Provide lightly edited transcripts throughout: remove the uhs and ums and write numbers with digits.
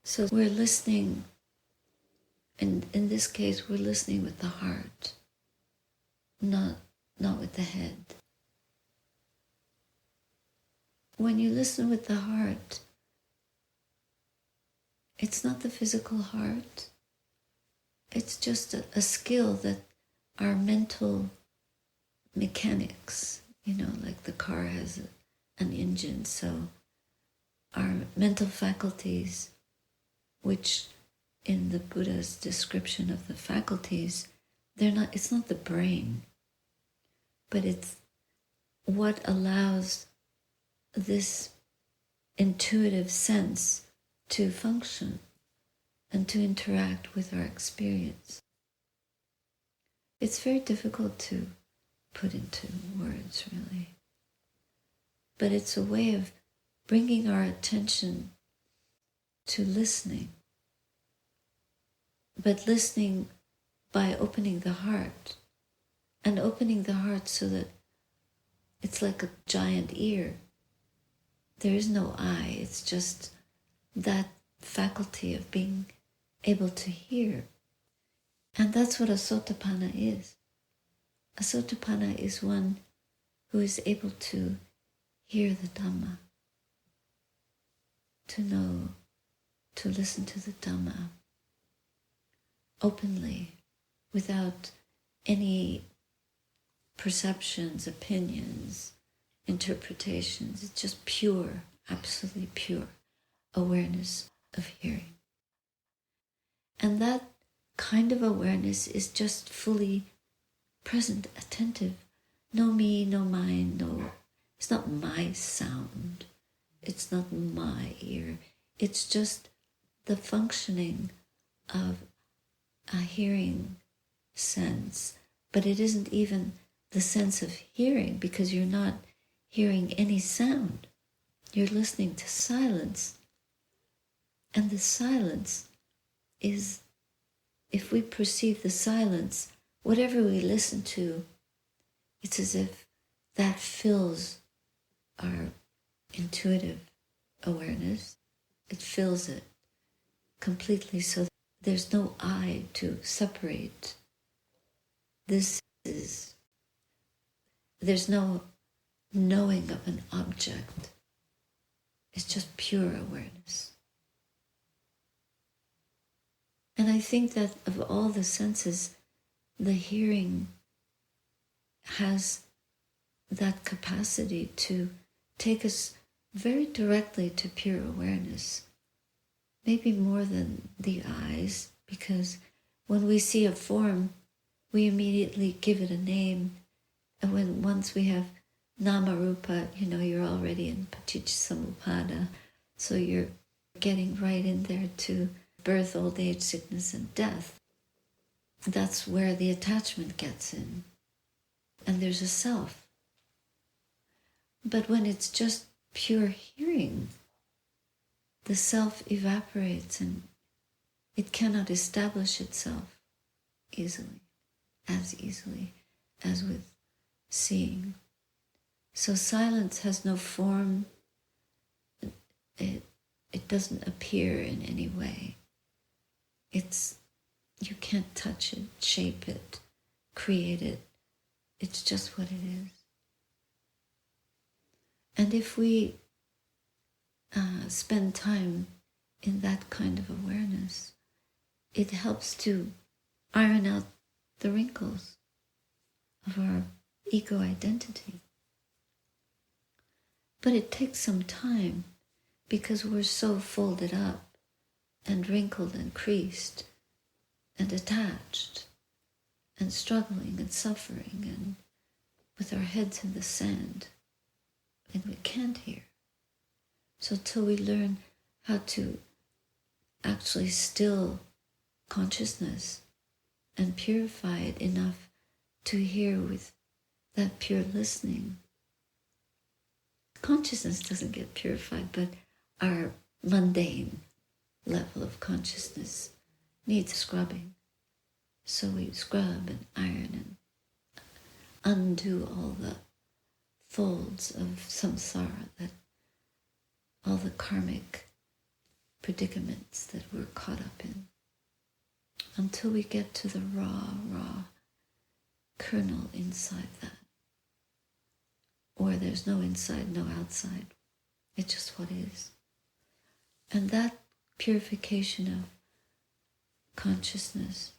So we're listening, and in this case, we're listening with the heart, not with the head. When you listen with the heart, it's not the physical heart. It's just a skill that our mental mechanics, like the car has an engine, so our mental faculties, which in the Buddha's description of the faculties, it's not the brain, but it's what allows this intuitive sense to function and to interact with our experience. It's very difficult to put into words, really. But it's a way of bringing our attention to listening, but listening by opening the heart, and opening the heart so that it's like a giant ear. There is no eye, it's just that faculty of being able to hear. And that's what a sotapanna is. A sotapanna is one who is able to hear the Dhamma, to know, to listen to the Dhamma openly, without any perceptions, opinions, interpretations. It's just pure, absolutely pure awareness of hearing. And that kind of awareness is just fully present, attentive. No me, no mine, no. It's not my sound. It's not my ear. It's just the functioning of a hearing sense. But it isn't even the sense of hearing, because you're not hearing any sound. You're listening to silence. And the silence is, if we perceive the silence, whatever we listen to, it's as if that fills our intuitive awareness. It fills it completely, so there's no I to separate. There's no knowing of an object. It's just pure awareness. And I think that of all the senses, the hearing has that capacity to take us very directly to pure awareness. Maybe more than the eyes, because when we see a form, we immediately give it a name. And once we have nama rupa, you're already in paticcasamuppada, so you're getting right in there to birth, old age, sickness, and death. That's where the attachment gets in. And there's a self. But when it's just pure hearing, the self evaporates and it cannot establish itself easily as with seeing. So silence has no form. It doesn't appear in any way. You can't touch it, shape it, create it. It's just what it is. And if we spend time in that kind of awareness, it helps to iron out the wrinkles of our ego identity. But it takes some time, because we're so folded up and wrinkled and creased and attached and struggling and suffering and with our heads in the sand, and we can't hear. So till we learn how to actually still consciousness and purify it enough to hear with that pure listening. Consciousness doesn't get purified, but our mundane level of consciousness needs scrubbing. So we scrub and iron and undo all the folds of samsara, that all the karmic predicaments that we're caught up in, until we get to the raw kernel inside that, where there's no inside, no outside. It's just what is. And that purification of consciousness,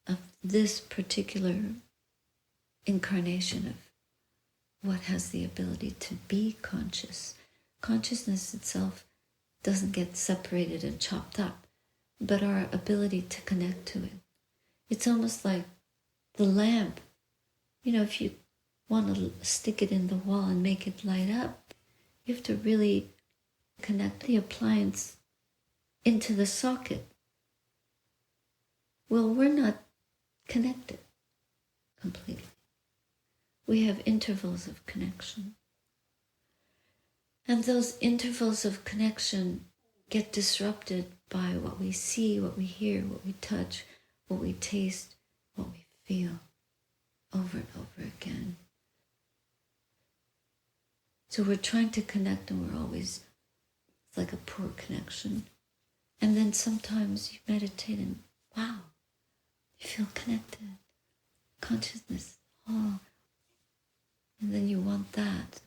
of this particular incarnation of what has the ability to be conscious. Consciousness itself doesn't get separated and chopped up, but our ability to connect to it. It's almost like the lamp. You know, if you want to stick it in the wall and make it light up, you have to really connect the appliance into the socket. Well, we're not connected completely. We have intervals of connection. And those intervals of connection get disrupted by what we see, what we hear, what we touch, what we taste, what we feel, over and over again. So we're trying to connect and we're always, it's like a poor connection. And then sometimes you meditate and wow, you feel connected. Consciousness, oh. And then you want that.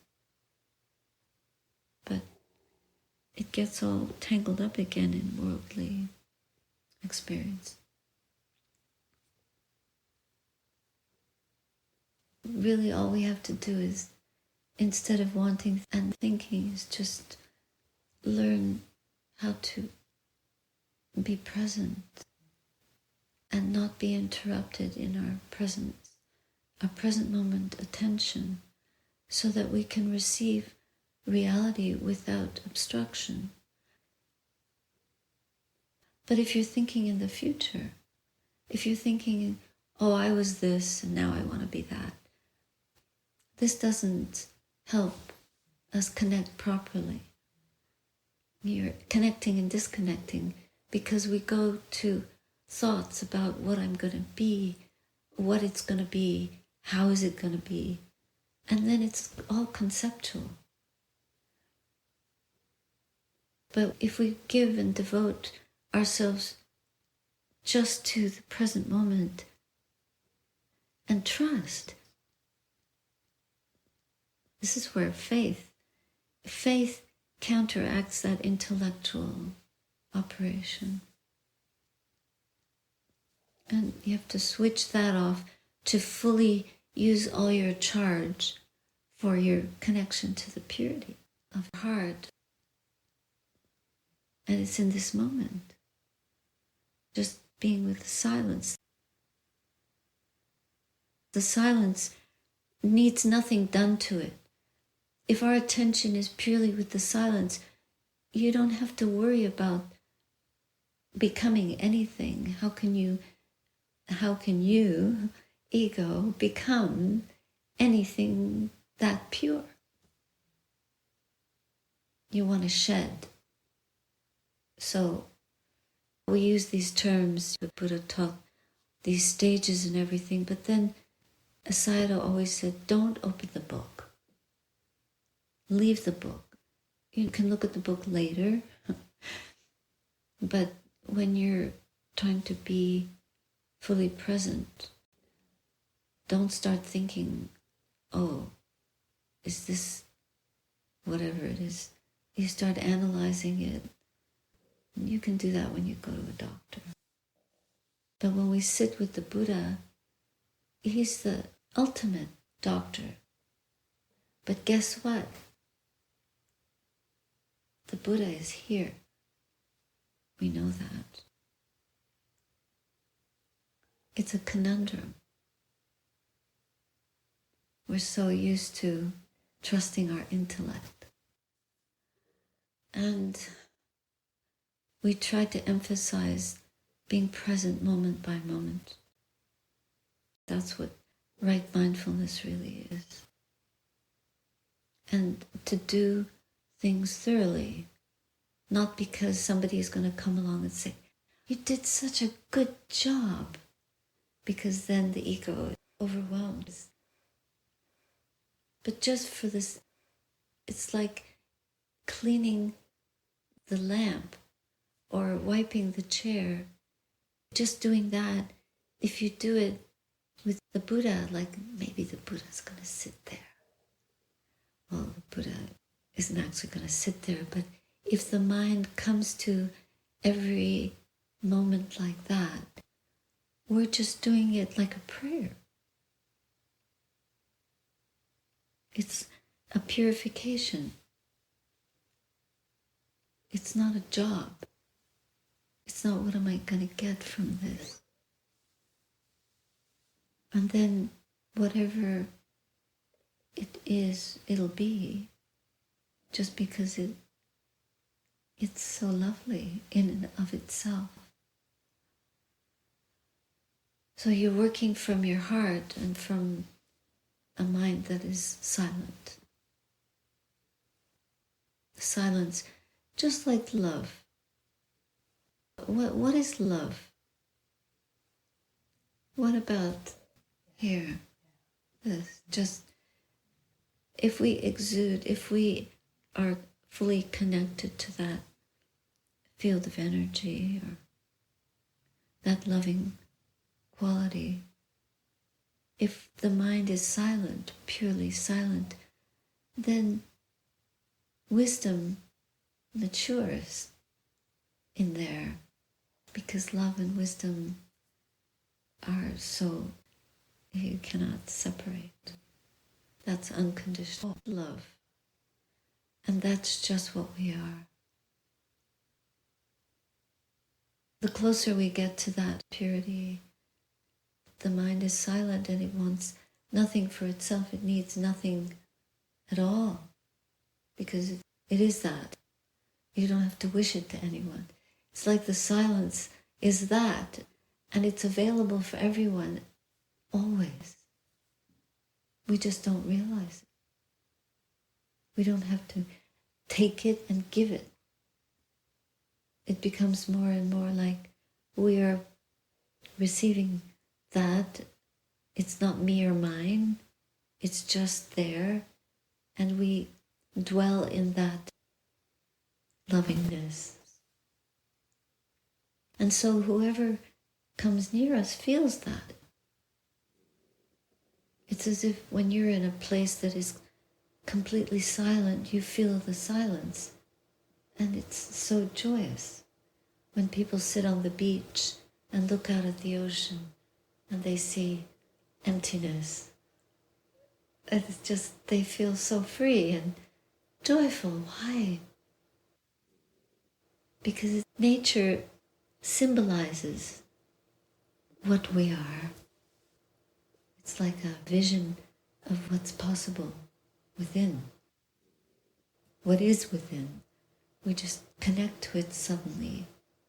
But it gets all tangled up again in worldly experience. Really all we have to do is, instead of wanting and thinking, is just learn how to be present and not be interrupted in our presence, our present moment attention, so that we can receive reality without obstruction. But if you're thinking in the future, if you're thinking, oh, I was this and now I want to be that, this doesn't help us connect properly. You're connecting and disconnecting because we go to thoughts about what I'm going to be, what it's going to be, how is it going to be, and then it's all conceptual. But if we give and devote ourselves just to the present moment and trust, this is where faith counteracts that intellectual operation. And you have to switch that off to fully use all your charge for your connection to the purity of heart. And it's in this moment, just being with the silence. The silence needs nothing done to it. If our attention is purely with the silence, you don't have to worry about becoming anything. How can you, ego, become anything that pure? You want to shed. So we use these terms, the Buddha taught these stages and everything, but then Sayadaw always said, don't open the book. Leave the book. You can look at the book later, but when you're trying to be fully present, don't start thinking, oh, is this whatever it is? You start analyzing it. You can do that when you go to a doctor. But when we sit with the Buddha, he's the ultimate doctor. But guess what? The Buddha is here. We know that. It's a conundrum. We're so used to trusting our intellect. And we try to emphasize being present moment by moment. That's what right mindfulness really is. And to do things thoroughly, not because somebody is going to come along and say, you did such a good job, because then the ego overwhelms. But just for this, it's like cleaning the lamp or wiping the chair, just doing that, if you do it with the Buddha, like maybe the Buddha's going to sit there. Well, the Buddha isn't actually going to sit there, but if the mind comes to every moment like that, we're just doing it like a prayer. It's a purification. It's not a job. It's not what am I going to get from this. And then whatever it is, it'll be, just because it's so lovely in and of itself. So you're working from your heart and from a mind that is silent. Silence, just like love. What is love? What about here? This, just if we exude, if we are fully connected to that field of energy or that loving quality, if the mind is silent, purely silent, then wisdom matures in there, because love and wisdom are so, you cannot separate. That's unconditional love. And that's just what we are. The closer we get to that purity, the mind is silent and it wants nothing for itself. It needs nothing at all, because it is that. You don't have to wish it to anyone. It's like the silence is that, and it's available for everyone, always. We just don't realize it. We don't have to take it and give it. It becomes more and more like we are receiving that. It's not me or mine. It's just there. And we dwell in that lovingness. And so whoever comes near us feels that. It's as if when you're in a place that is completely silent, you feel the silence. And it's so joyous when people sit on the beach and look out at the ocean and they see emptiness. And it's just, they feel so free and joyful. Why? Because nature symbolizes what we are. It's like a vision of what's possible within, what is within. We just connect to it suddenly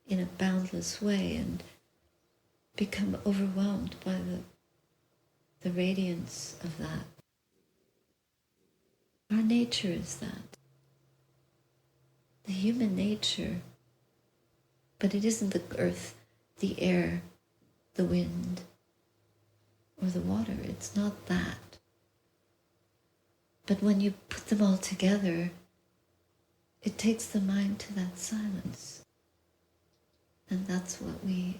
in a boundless way and become overwhelmed by the radiance of that. Our nature is that. The human nature, but it isn't the earth, the air, the wind, or the water. It's not that. But when you put them all together, it takes the mind to that silence. And that's what we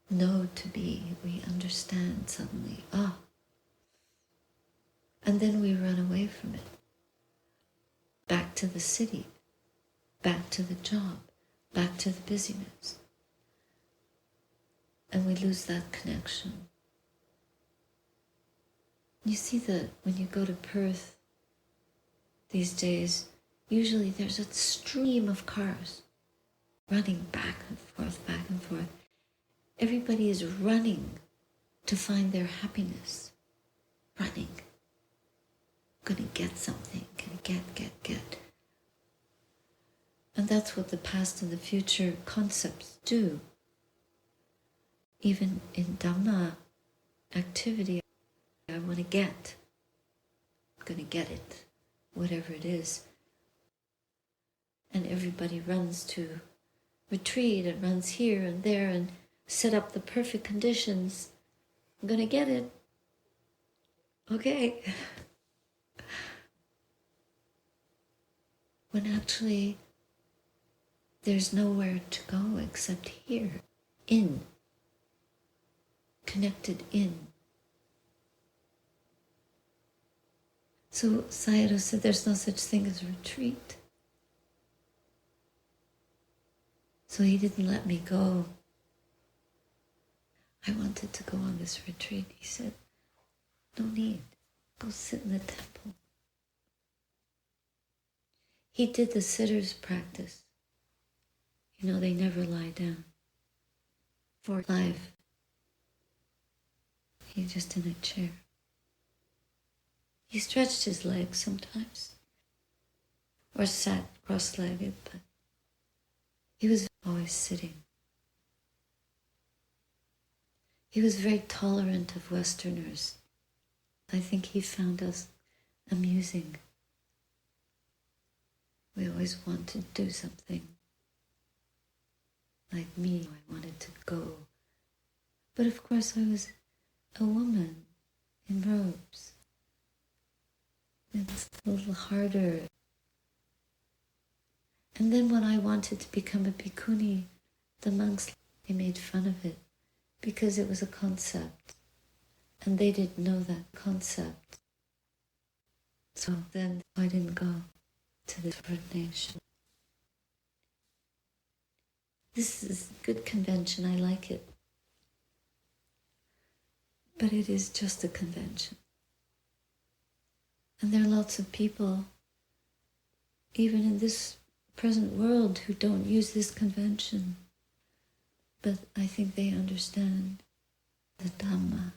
know to be. We understand suddenly. And then we run away from it. Back to the city, back to the job, back to the busyness. And we lose that connection. You see that when you go to Perth these days, usually there's a stream of cars running back and forth, back and forth. Everybody is running to find their happiness. Running. Gonna get something. Gonna get. And that's what the past and the future concepts do. Even in Dhamma activity, I want to get. I'm gonna get it. Whatever it is. And everybody runs to retreat and runs here and there and set up the perfect conditions. I'm gonna get it. Okay. When actually there's nowhere to go except here, in, connected in. So Sayadaw said there's no such thing as retreat. So he didn't let me go. I wanted to go on this retreat. He said, no need. Go sit in the temple. He did the sitter's practice. You know, they never lie down. For life, he's just in a chair. He stretched his legs sometimes, or sat cross-legged, but he was always sitting. He was very tolerant of Westerners. I think he found us amusing. We always want to do something. Like me, I wanted to go. But of course I was a woman in robes. It's a little harder. And then when I wanted to become a bhikkhuni, the monks, they made fun of it because it was a concept. And they didn't know that concept. So then I didn't go to the ordination. This is a good convention, I like it. But it is just a convention. And there are lots of people, even in this present world, who don't use this convention. But I think they understand the Dhamma.